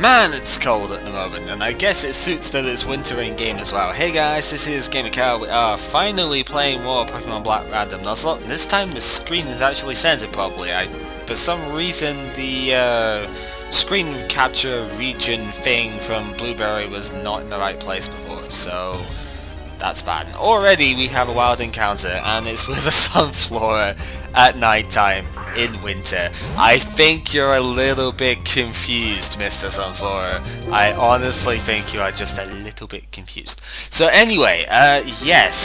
Man, it's cold at the moment, and I guess it suits that it's winter in game as well. Hey guys, this is GamerCow. We are finally playing more Pokemon Black Random Nuzlocke, and this time the screen is actually centered properly. For some reason, the screen capture region thing from Blueberry was not in the right place before, so that's bad. Already we have a wild encounter, and it's with a Sunflora at night time in winter. I think you're a little bit confused, Mr. Sunflora. I honestly think you are just a little bit confused. So anyway, yes,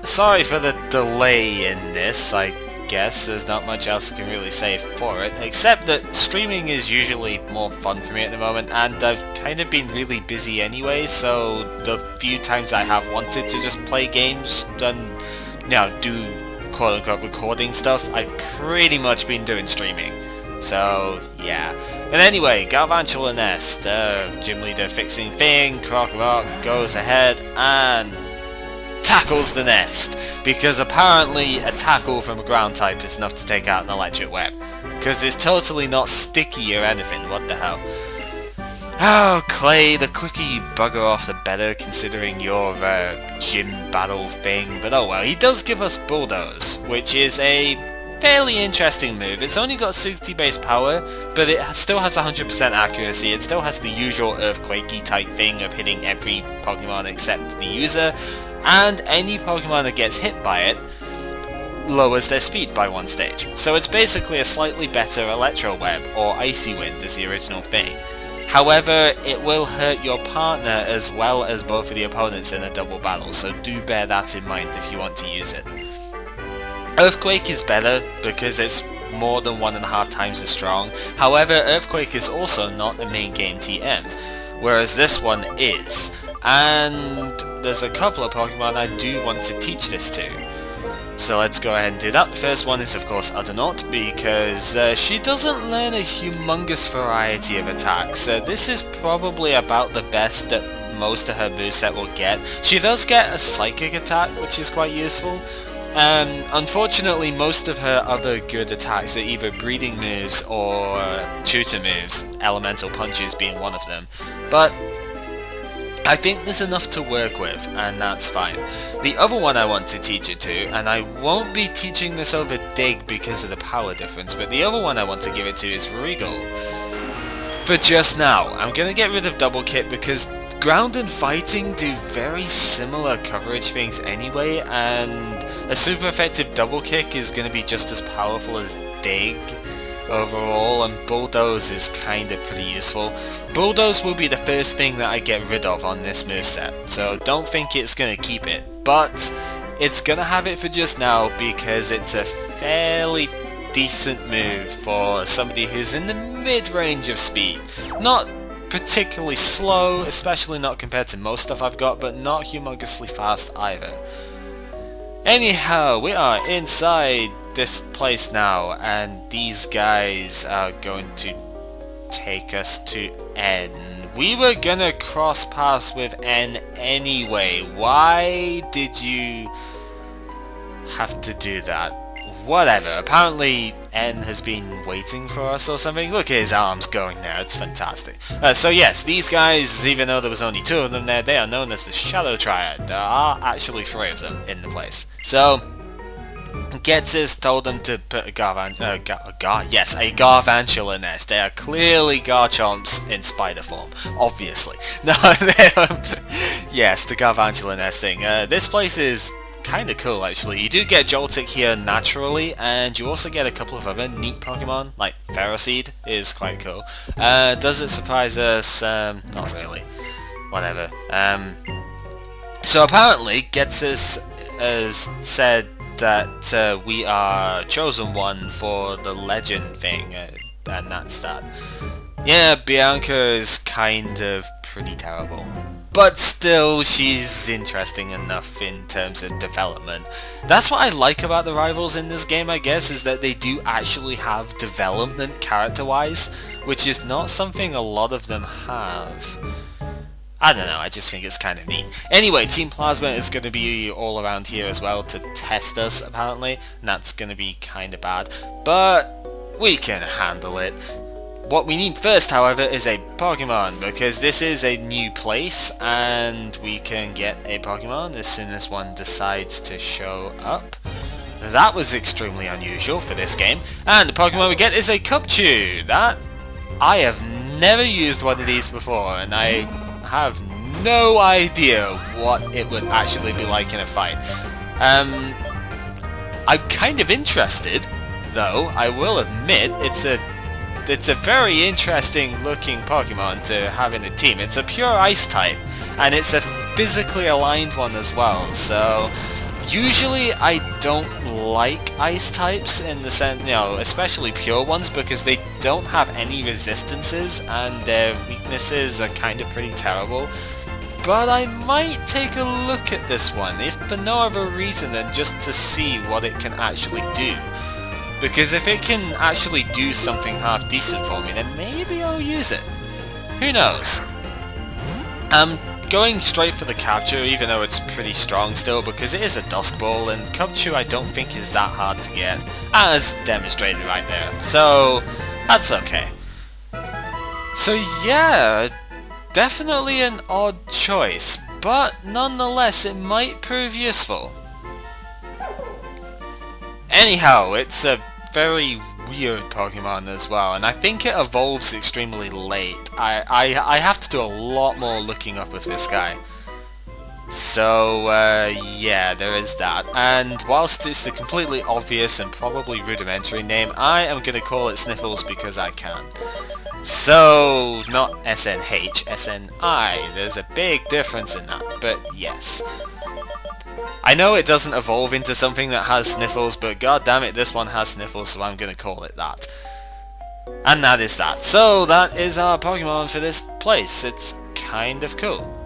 sorry for the delay in this. I guess there's not much else I can really say for it, except that streaming is usually more fun for me at the moment, and I've kind of been really busy anyway, so the few times I have wanted to just play games and, you know, do quote-unquote recording stuff, I've pretty much been doing streaming. So, yeah. But anyway, Garvantula Nest, gym leader fixing thing, Croc Rock goes ahead and tackles the nest, because apparently a tackle from a ground type is enough to take out an electric web. Because it's totally not sticky or anything, what the hell. Oh, Clay, the quicker you bugger off the better, considering your gym battle thing, but oh well. He does give us Bulldoze, which is a fairly interesting move. It's only got 60 base power, but it still has 100% accuracy. It still has the usual Earthquakey type thing of hitting every Pokemon except the user, and any Pokemon that gets hit by it lowers their speed by 1 stage. So it's basically a slightly better Electro Web, or Icy Wind as the original thing. However, it will hurt your partner as well as both of the opponents in a double battle, so do bear that in mind if you want to use it. Earthquake is better because it's more than 1.5 times as strong. However, Earthquake is also not a main game TM, whereas this one is. And there's a couple of Pokemon I do want to teach this to. So let's go ahead and do that. The first one is of course Uddernaut, because she doesn't learn a humongous variety of attacks. This is probably about the best that most of her moveset will get. She does get a Psychic attack, which is quite useful. Unfortunately, most of her other good attacks are either breeding moves or tutor moves, Elemental Punches being one of them. But I think there's enough to work with, and that's fine. The other one I want to teach it to, and I won't be teaching this over Dig because of the power difference, but the other one I want to give it to is Regal. For just now, I'm going to get rid of Double Kick because Ground and Fighting do very similar coverage things anyway, and a super effective Double Kick is going to be just as powerful as Dig overall, and Bulldoze is kind of pretty useful. Bulldoze will be the first thing that I get rid of on this moveset, so don't think it's going to keep it, but it's going to have it for just now because it's a fairly decent move for somebody who's in the mid-range of speed. Not particularly slow, especially not compared to most stuff I've got, but not humongously fast either. Anyhow, we are inside this place now, and these guys are going to take us to N. We were gonna cross paths with N anyway. Why did you have to do that? Whatever, apparently N has been waiting for us or something. Look at his arms going there, it's fantastic. So yes, these guys, even though there was only 2 of them there, they are known as the Shadow Triad. There are actually 3 of them in the place. So Getzis told them to put a Garvantula nest. They are clearly Garchomps in spider form, obviously. No, yes, the Garvantula nest thing. This place is kind of cool actually. You do get Joltik here naturally, and you also get a couple of other neat Pokemon, like Ferroseed is quite cool. Does it surprise us? Not really. Whatever. So apparently Getzis has said that we are chosen one for the legend thing, and that's that. Yeah, Bianca is kind of pretty terrible, but still she's interesting enough in terms of development. That's what I like about the rivals in this game, I guess, is that they do actually have development character-wise, which is not something a lot of them have. I don't know, I just think it's kind of neat. Anyway, Team Plasma is going to be all around here as well to test us, apparently, and that's going to be kind of bad, but we can handle it. What we need first, however, is a Pokémon, because this is a new place, and we can get a Pokémon as soon as one decides to show up. That was extremely unusual for this game, and the Pokémon we get is a Cubchoo. That, I have never used one of these before, and I have no idea what it would actually be like in a fight. I'm kind of interested, though, I will admit. It's a very interesting looking Pokemon to have in a team. It's a pure Ice type, and it's a physically aligned one as well, so usually I don't like Ice types in the sense, you know, especially pure ones, because they don't have any resistances and their weaknesses are kind of pretty terrible. But I might take a look at this one, if for no other reason than just to see what it can actually do. Because if it can actually do something half decent for me, then maybe I'll use it. Who knows? I'm going straight for the capture, even though it's pretty strong still, because it is a Dusk Ball, and Cubchoo I don't think is that hard to get, as demonstrated right there. So, that's okay. So yeah, definitely an odd choice, but nonetheless it might prove useful. Anyhow, it's a very weird Pokemon as well, and I think it evolves extremely late. I have to do a lot more looking up with this guy. So, yeah, there is that. And whilst it's the completely obvious and probably rudimentary name, I am going to call it Sniffles because I can. So, not SNH, SNI. There's a big difference in that, but yes. I know it doesn't evolve into something that has Sniffles, but god damn it, this one has Sniffles, so I'm gonna call it that. And that is that. So that is our Pokemon for this place. It's kind of cool.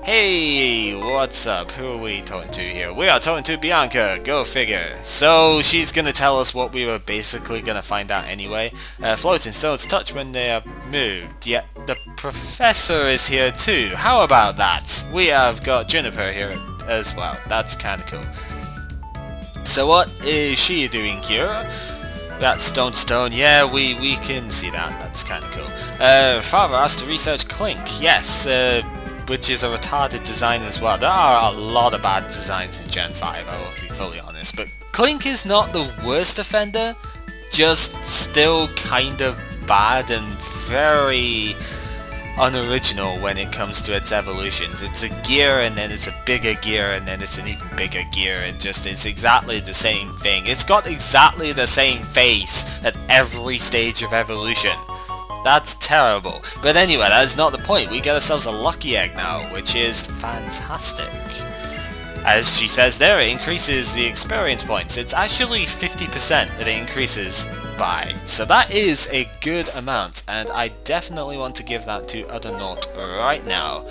Hey, what's up? Who are we talking to here? We are talking to Bianca, go figure. So she's gonna tell us what we were basically gonna find out anyway. Floating stones touch when they are moved. Yet the professor is here too. How about that? We have got Juniper here as well. That's kind of cool. So what is she doing here? That stone, yeah, we can see that. That's kind of cool. Father asked to research Clink. Yes, which is a retarded design as well. There are a lot of bad designs in Gen 5, I will be fully honest. But Clink is not the worst offender, just still kind of bad and very unoriginal when it comes to its evolutions. It's a gear and then it's a bigger gear and then it's an even bigger gear. It's exactly the same thing. It's got exactly the same face at every stage of evolution. That's terrible. But anyway, that is not the point. We get ourselves a lucky egg now, which is fantastic. As she says there, it increases the experience points. It's actually 50% that it increases by. So that is a good amount, and I definitely want to give that to Uddernaut right now.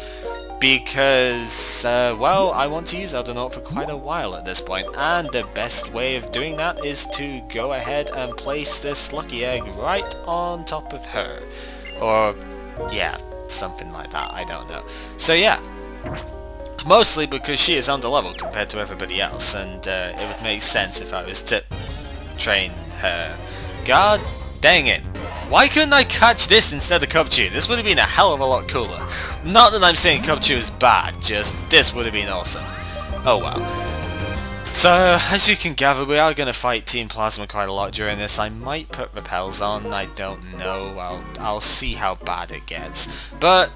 Because, well, I want to use Uddernaut for quite a while at this point, and the best way of doing that is to go ahead and place this lucky egg right on top of her. Or, yeah, something like that, I don't know. So yeah, mostly because she is underleveled compared to everybody else, and it would make sense if I was to train her. God dang it. Why couldn't I catch this instead of Cubchoo? This would have been a hell of a lot cooler. Not that I'm saying Cubchoo is bad, just this would have been awesome. Oh well. So, as you can gather, we are going to fight Team Plasma quite a lot during this. I might put repels on, I don't know. I'll see how bad it gets. But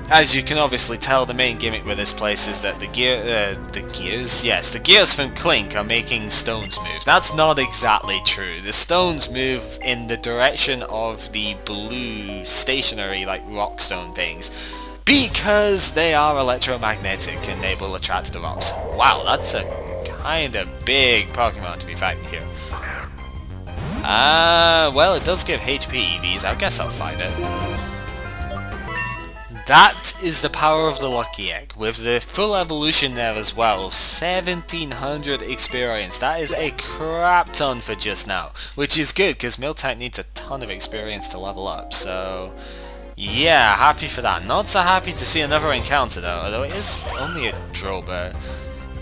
as you can obviously tell, the main gimmick with this place is that the gears from Clink are making stones move. That's not exactly true. The stones move in the direction of the blue stationary, like rock stone things, because they are electromagnetic and they will attract the rocks. Wow, that's a kind of big Pokemon to be fighting here. Well, it does give HP EVs. I guess I'll fight it. That is the power of the lucky egg, with the full evolution there as well, 1700 experience. That is a crap ton for just now, which is good because Miltank needs a ton of experience to level up, so yeah, happy for that. Not so happy to see another encounter though, although it is only a Drillbur.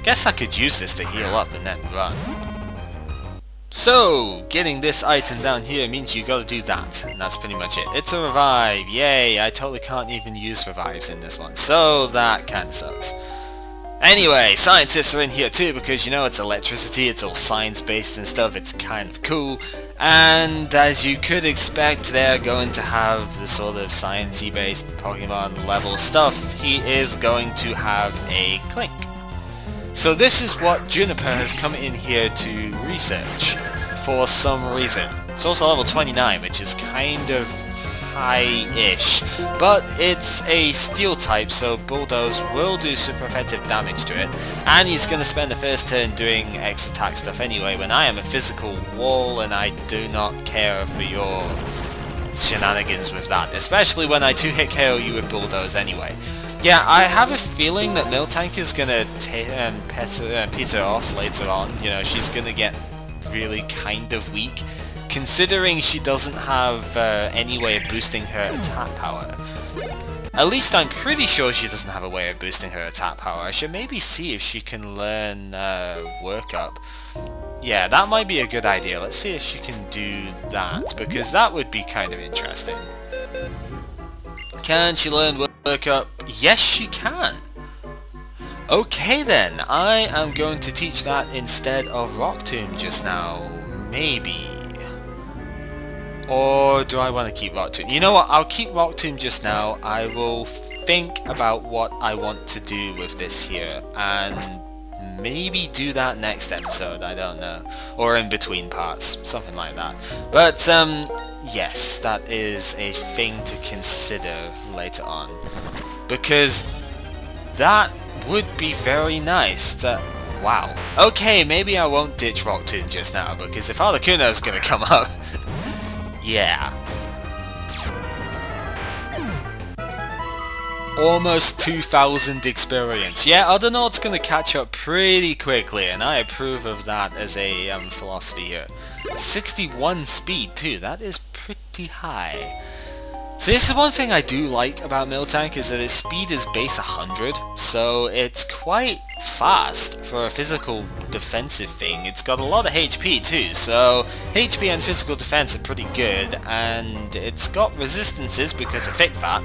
Guess I could use this to heal up and then run. So, getting this item down here means you gotta do that, and that's pretty much it. It's a revive, yay! I totally can't even use revives in this one, so that kinda sucks. Anyway, scientists are in here too because, you know, it's electricity, it's all science-based and stuff, it's kind of cool. And as you could expect, they're going to have the sort of sciencey based Pokemon level stuff. He is going to have a Clink. So this is what Juniper has come in here to research for some reason. It's also level 29, which is kind of high-ish, but it's a steel type, so Bulldoze will do super effective damage to it, and he's going to spend the first turn doing X attack stuff anyway, when I am a physical wall and I do not care for your shenanigans with that, especially when I 2-hit KO you with Bulldoze anyway. Yeah, I have a feeling that Miltank is going to peter off later on. You know, she's going to get really kind of weak, considering she doesn't have any way of boosting her attack power. At least I'm pretty sure she doesn't have a way of boosting her attack power. I should maybe see if she can learn Work Up. Yeah, that might be a good idea. Let's see if she can do that, because that would be kind of interesting. Can she learn Work Up? Yes, she can! Okay then, I am going to teach that instead of Rock Tomb just now. Maybe. Or do I want to keep Rock Tomb? You know what, I'll keep Rock Tomb just now. I will think about what I want to do with this here, and maybe do that next episode, I don't know. Or in between parts, something like that. But, yes, that is a thing to consider later on. Because that would be very nice. Wow. Okay, maybe I won't ditch Rock Tomb just now, because if Articuno is going to come up, yeah. Almost 2,000 experience. Yeah, Audinaut's going to catch up pretty quickly, and I approve of that as a philosophy here. 61 speed too, that is pretty high. So this is one thing I do like about Miltank, is that its speed is base 100, so it's quite fast for a physical defensive thing. It's got a lot of HP too, so HP and physical defense are pretty good, and it's got resistances because of Thick Fat,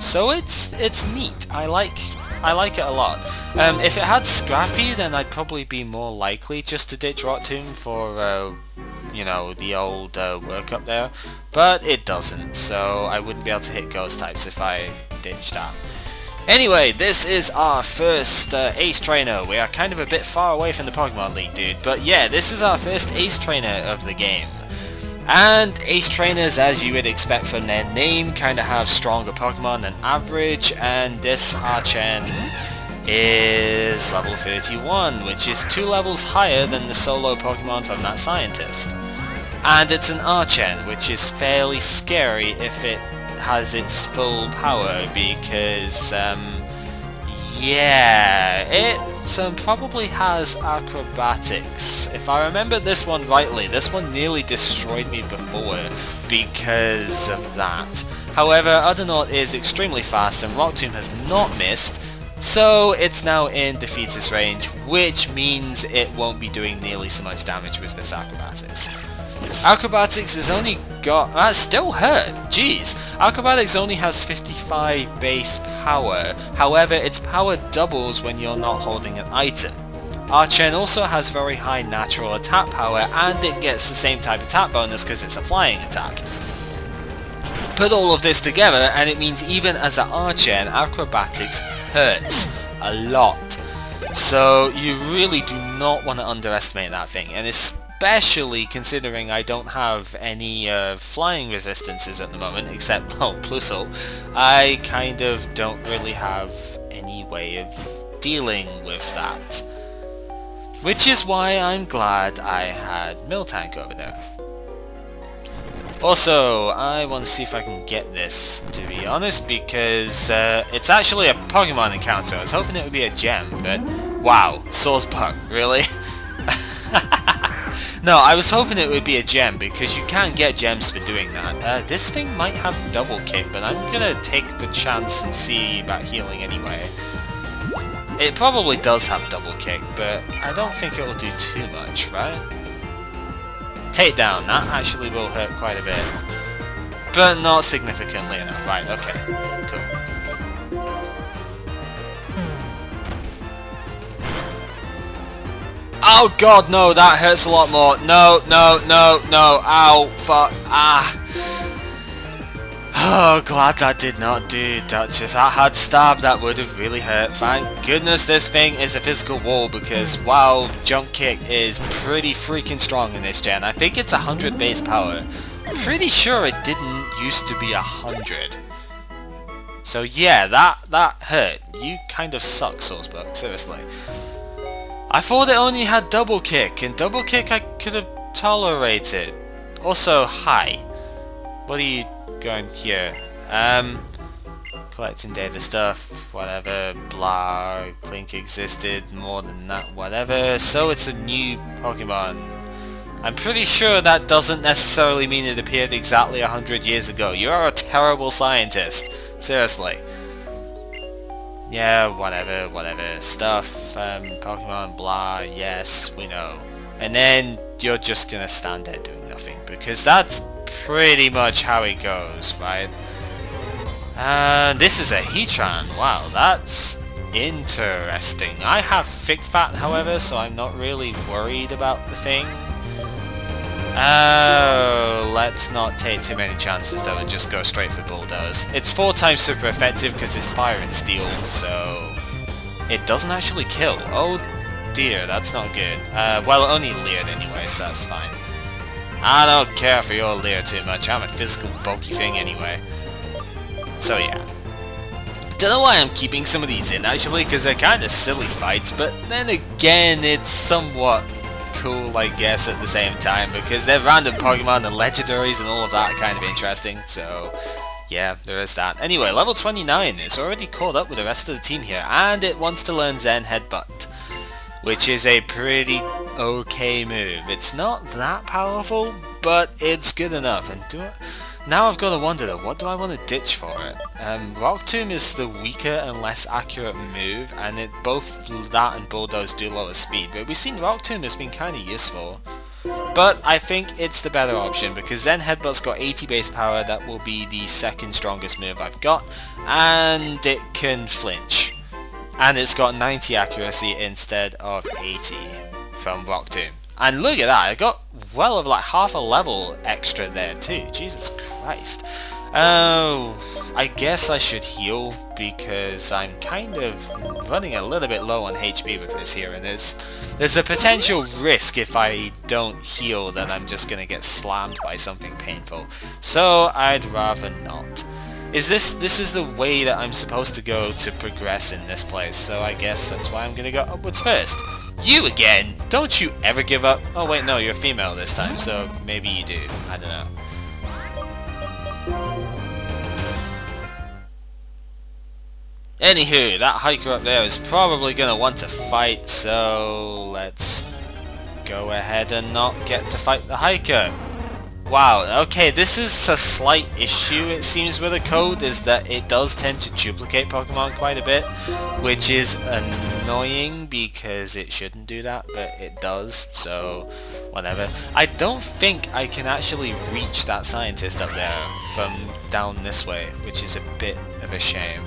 so it's neat. I like it a lot. If it had Scrappy, then I'd probably be more likely just to ditch Rock Tomb for you know, the old Work Up there, but it doesn't, so I wouldn't be able to hit Ghost types if I ditched that. Anyway, this is our first Ace Trainer. We are kind of a bit far away from the Pokemon League, dude, but yeah, this is our first Ace Trainer of the game. And Ace Trainers, as you would expect from their name, kind of have stronger Pokemon than average, and this Archen is level 31, which is 2 levels higher than the solo Pokemon from that scientist. And it's an Archen, which is fairly scary if it has its full power, because, yeah, it probably has acrobatics. If I remember this one rightly, this one nearly destroyed me before because of that. However, Audinaut is extremely fast and Rock Tomb has not missed, so it's now in Defeater's range, which means it won't be doing nearly so much damage with this acrobatics. Acrobatics has only got... that still hurt! Jeez! Acrobatics only has 55 base power, however its power doubles when you're not holding an item. Archen also has very high natural attack power, and it gets the same type of attack bonus because it's a flying attack. Put all of this together and it means even as an Archen, acrobatics hurts a lot. So you really do not want to underestimate that thing, and especially considering I don't have any flying resistances at the moment, except, oh, Plusle. I kind of don't really have any way of dealing with that. Which is why I'm glad I had Miltank over there. Also, I want to see if I can get this, to be honest, because it's actually a Pokemon encounter. I was hoping it would be a gem, but wow, Source Bug, really? No, I was hoping it would be a gem, because you can get gems for doing that. This thing might have double kick, but I'm gonna take the chance and see about healing anyway. It probably does have double kick, but I don't think it will do too much, right? Takedown, that actually will hurt quite a bit. But not significantly enough. Right, okay. Cool. Oh god, no, that hurts a lot more. No, no, no, no. Ow, fuck. Ah. Oh, glad that did not do that. If that had stabbed, that would have really hurt. Thank goodness this thing is a physical wall, because wow, jump kick is pretty freaking strong in this gen. I think it's 100 base power. I'm pretty sure it didn't used to be 100. So yeah, that hurt. You kind of suck, Sourcebook, seriously. I thought it only had double kick, and double kick I could have tolerated. Also, hi. What are you going here? Collecting data stuff, whatever, blah, Clink existed, more than that, whatever. So it's a new Pokemon. I'm pretty sure that doesn't necessarily mean it appeared exactly 100 years ago. You are a terrible scientist. Seriously. Yeah, whatever stuff, Pokemon, blah, yes, we know. And then you're just gonna stand there doing nothing, because that's pretty much how it goes, right? This is a Heatran. Wow, that's interesting. I have Thick Fat, however, so I'm not really worried about the thing. Let's not take too many chances though and just go straight for Bulldoze. It's 4 times super effective because it's Fire and Steel, so it doesn't actually kill. Oh dear, that's not good. Well, only Leered anyway, so that's fine. I don't care for your Leer too much. I'm a physical bulky thing anyway. So yeah. Don't know why I'm keeping some of these in actually, because they're kind of silly fights, but then again it's somewhat cool, I guess, at the same time, because they're random Pokemon and legendaries and all of that are kind of interesting, so yeah, there is that. Anyway, level 29 is already caught up with the rest of the team here, and it wants to learn Zen Headbutt, which is a pretty okay move. It's not that powerful, but it's good enough. And now I've got to wonder though, what do I want to ditch for it? Rock Tomb is the weaker and less accurate move, and both that and Bulldoze do lower speed, but we've seen Rock Tomb has been kind of useful. But I think it's the better option, because Zen Headbutt's got 80 base power, that will be the second strongest move I've got, and it can flinch. And it's got 90 accuracy instead of 80 from Rock Tomb. And look at that, I got well over like half a level extra there too. Jesus Christ. Oh, I guess I should heal, because I'm kind of running a little bit low on HP with this here, and there's a potential risk if I don't heal that I'm just gonna get slammed by something painful. So I'd rather not. This is the way that I'm supposed to go to progress in this place, so I guess that's why I'm gonna go upwards first. You again! Don't you ever give up? Oh wait, no, you're female this time, so maybe you do. I don't know. Anywho, that hiker up there is probably gonna want to fight, so let's go ahead and not get to fight the hiker. Wow, okay, this is a slight issue it seems with the code, is that it does tend to duplicate Pokemon quite a bit, which is annoying because it shouldn't do that, but it does, so whatever. I don't think I can actually reach that scientist up there from down this way, which is a bit of a shame.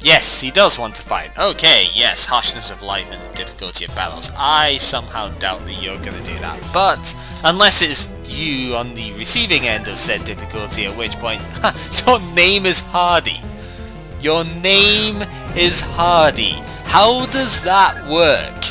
Yes, he does want to fight. Okay, yes, harshness of life and the difficulty of battles. I somehow doubt that you're gonna do that. But, unless it's you on the receiving end of said difficulty, at which point, your name is Hardy. Your name is Hardy. How does that work?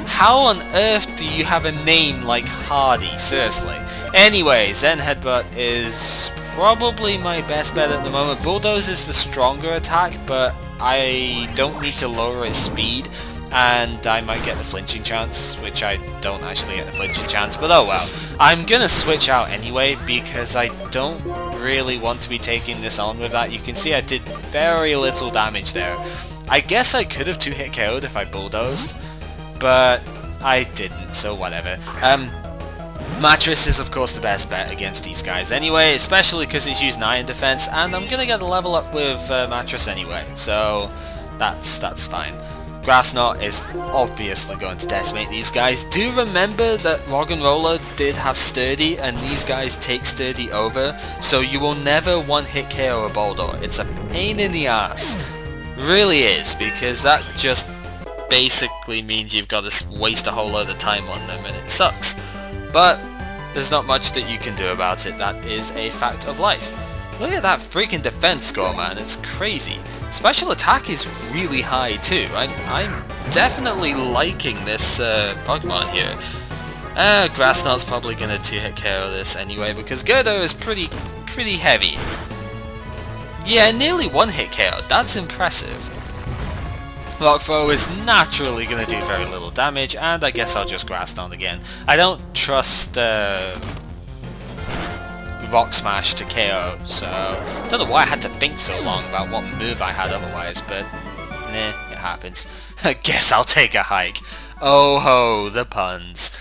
How on earth do you have a name like Hardy? Seriously. Anyway, Zen Headbutt is probably my best bet at the moment. Bulldoze is the stronger attack, but I don't need to lower its speed, and I might get the flinching chance, which I don't actually get the flinching chance, but oh well. I'm gonna switch out anyway, because I don't really want to be taking this on with that. You can see I did very little damage there. I guess I could have 2-hit KO'd if I bulldozed, but I didn't, so whatever. Mattress is of course the best bet against these guys anyway, especially because it's used iron defense, and I'm gonna get a level up with Mattress anyway, so that's fine. Grass Knot is obviously going to decimate these guys. Do remember that Roggenrola did have Sturdy, and these guys take Sturdy over, so you will never one-hit KO a Boulder. It's a pain in the ass. Really is, because that just basically means you've got to waste a whole load of time on them, and it sucks. But there's not much that you can do about it. That is a fact of life. Look at that freaking defense score, man. It's crazy. Special attack is really high too. I'm definitely liking this Pokemon here. Grass Knot's probably gonna 2-hit KO this anyway, because Gerdo is pretty heavy. Yeah, nearly 1-hit KO. That's impressive. Rock Throw is naturally going to do very little damage, and I guess I'll just Grass Knot again. I don't trust Rock Smash to KO, so I don't know why I had to think so long about what move I had otherwise, but nah, it happens. I guess I'll take a hike. Oh ho, the puns.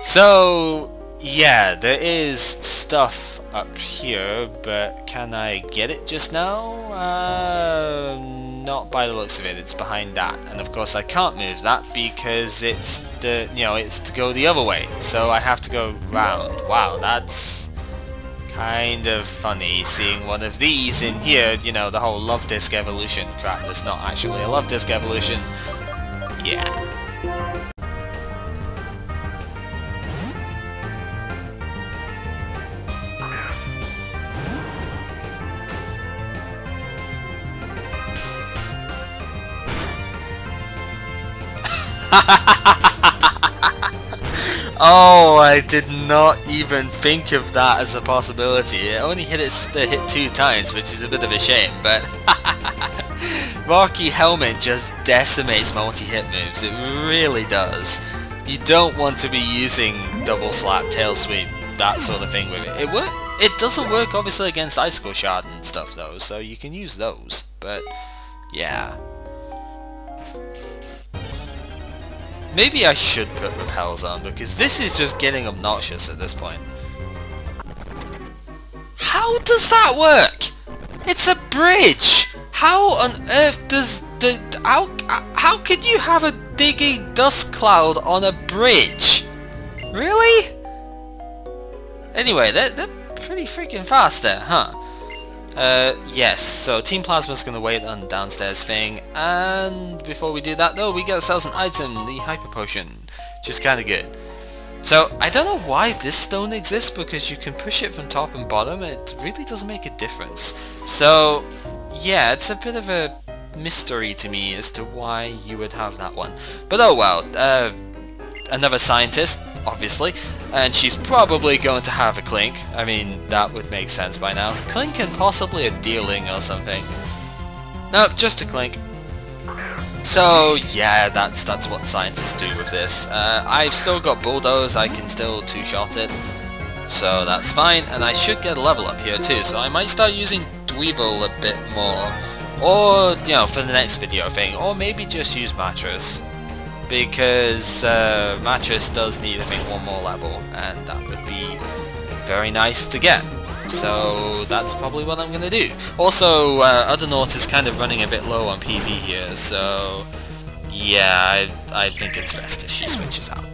So, yeah, there is stuff up here, but can I get it just now? Not by the looks of it. It's behind that, and of course I can't move that because it's it's to go the other way, so I have to go round. Wow, that's kind of funny seeing one of these in here. You know, the whole Love Disc evolution crap. That's not actually a Love Disc evolution. Yeah. Oh, I did not even think of that as a possibility. It only hit 2 times, which is a bit of a shame, but Rocky Helmet just decimates multi-hit moves. It really does. You don't want to be using double slap, tail sweep, that sort of thing with it. It doesn't work obviously against Icicle Shard and stuff though, so you can use those, but yeah. Maybe I should put repels on, because this is just getting obnoxious at this point. How does that work? It's a bridge! How on earth does how could you have a diggy dust cloud on a bridge? Really? Anyway, they're pretty freaking fast there, huh? Yes, so Team Plasma's gonna wait on the downstairs thing, and before we do that though, we get ourselves an item, the Hyper Potion, which is kinda good. So, I don't know why this stone exists, because you can push it from top and bottom, and it really doesn't make a difference. So, yeah, it's a bit of a mystery to me as to why you would have that one. But oh well, another scientist, obviously, and she's probably going to have a Clink. I mean, that would make sense by now. Clink and possibly a Dealing or something. Nope, just a Clink. So yeah, that's what scientists do with this. I've still got Bulldoze, I can still two-shot it, so that's fine, and I should get a level up here too, so I might start using Dweevil a bit more, or, you know, for the next video thing, or maybe just use Mattress. Because Mattress does need, I think, one more level, and that would be very nice to get. So that's probably what I'm going to do. Also, Uddernaut is kind of running a bit low on PV here, so yeah, I think it's best if she switches out.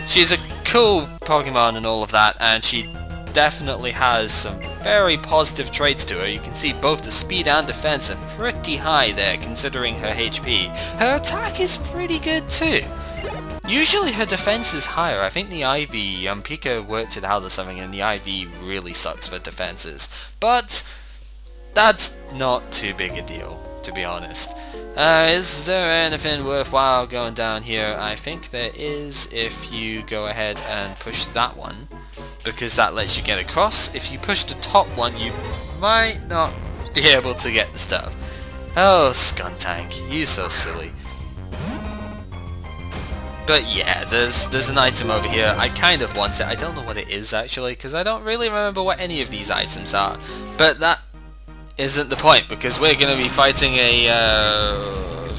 She's a cool Pokemon and all of that, and she definitely has some very positive traits to her. You can see both the speed and defense are pretty high there, considering her HP. Her attack is pretty good too. Usually her defense is higher. I think the Ivy, Pika worked it out or something, and the Ivy really sucks for defenses. But that's not too big a deal, to be honest. Is there anything worthwhile going down here? I think there is if you go ahead and push that one, because that lets you get across. If you push the top one, you might not be able to get the stuff. Oh, Skuntank, you so silly. But yeah, there's an item over here. I kind of want it. I don't know what it is actually, because I don't really remember what any of these items are. But that isn't the point, because we're going to be fighting a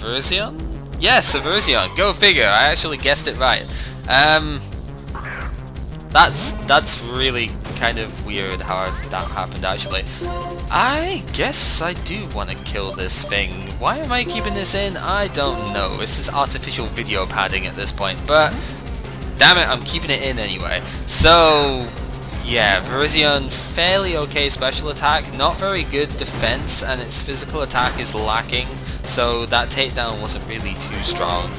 Verzion? Yes, a Verzion. Go figure. I actually guessed it right. That's really kind of weird how that happened actually. I guess I do want to kill this thing. Why am I keeping this in? I don't know. This is artificial video padding at this point, but damn it, I'm keeping it in anyway. So yeah, Virizion, fairly okay special attack, not very good defense, and its physical attack is lacking, so that takedown wasn't really too strong.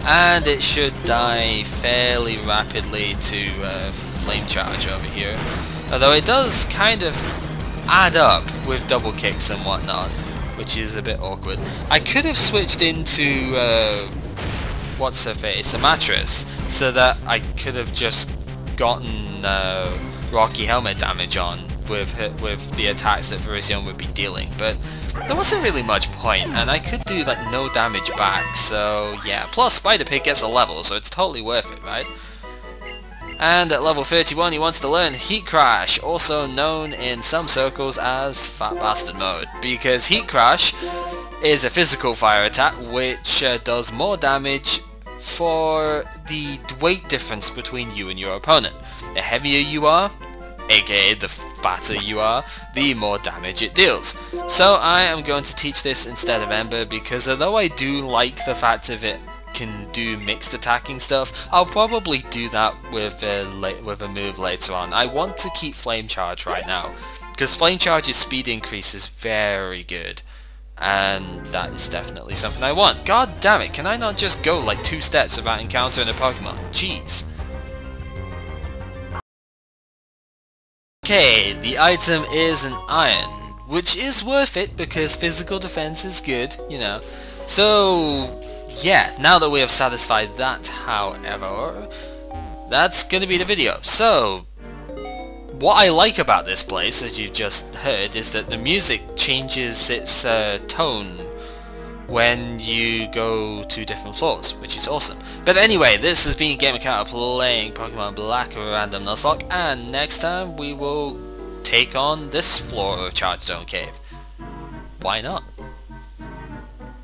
And it should die fairly rapidly to Flame Charge over here. Although it does kind of add up with double kicks and whatnot, which is a bit awkward. I could have switched into, what's her face, a mattress, so that I could have just gotten Rocky Helmet damage on with the attacks that Virizion would be dealing, but there wasn't really much point, and I could do like no damage back, so yeah. Plus Spider Pig gets a level, so it's totally worth it, right? And at level 31 he wants to learn Heat Crash, also known in some circles as Fat Bastard Mode, because Heat Crash is a physical fire attack which does more damage for the weight difference between you and your opponent. The heavier you are, aka the fatter you are, the more damage it deals. So I am going to teach this instead of Ember, because although I do like the fact of it can do mixed attacking stuff, I'll probably do that with a move later on. I want to keep Flame Charge right now, because Flame Charge's speed increase is very good, and that is definitely something I want. God damn it, can I not just go like 2 steps without encountering a Pokemon? Jeez. Okay, the item is an iron, which is worth it because physical defense is good, you know. So yeah, now that we have satisfied that, however, that's gonna be the video. So what I like about this place, as you've just heard, is that the music changes its tone when you go to different floors, which is awesome. But anyway, this has been GamerCat playing Pokemon Black Random Nuzlocke, and next time we will take on this floor of Charged Stone Cave. Why not?